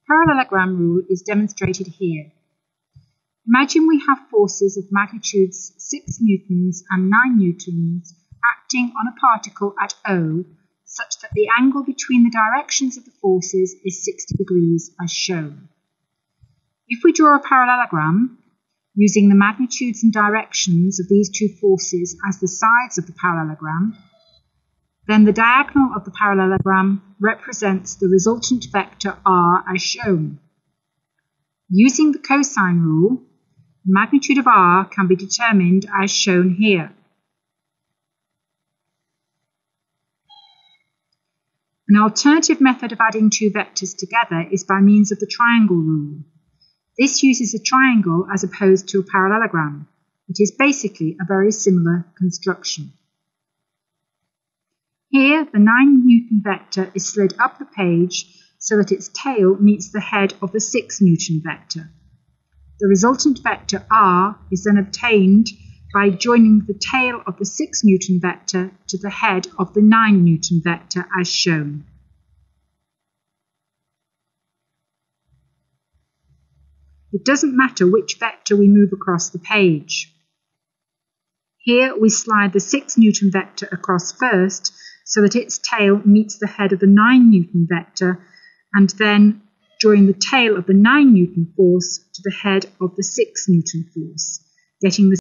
Parallelogram rule is demonstrated here. Imagine we have forces of magnitudes 6 newtons and 9 newtons acting on a particle at O such that the angle between the directions of the forces is 60 degrees as shown. If we draw a parallelogram using the magnitudes and directions of these two forces as the sides of the parallelogram, then the diagonal of the parallelogram represents the resultant vector r as shown. Using the cosine rule, the magnitude of r can be determined as shown here. An alternative method of adding two vectors together is by means of the triangle rule. This uses a triangle as opposed to a parallelogram. It is basically a very similar construction. Here, the 9 Newton vector is slid up the page so that its tail meets the head of the 6 Newton vector. The resultant vector r is then obtained by joining the tail of the 6 Newton vector to the head of the 9 Newton vector as shown. It doesn't matter which vector we move across the page. Here we slide the 6 Newton vector across first so that its tail meets the head of the 9 Newton vector, and then join the tail of the 9 Newton force to the head of the 6 Newton force, getting the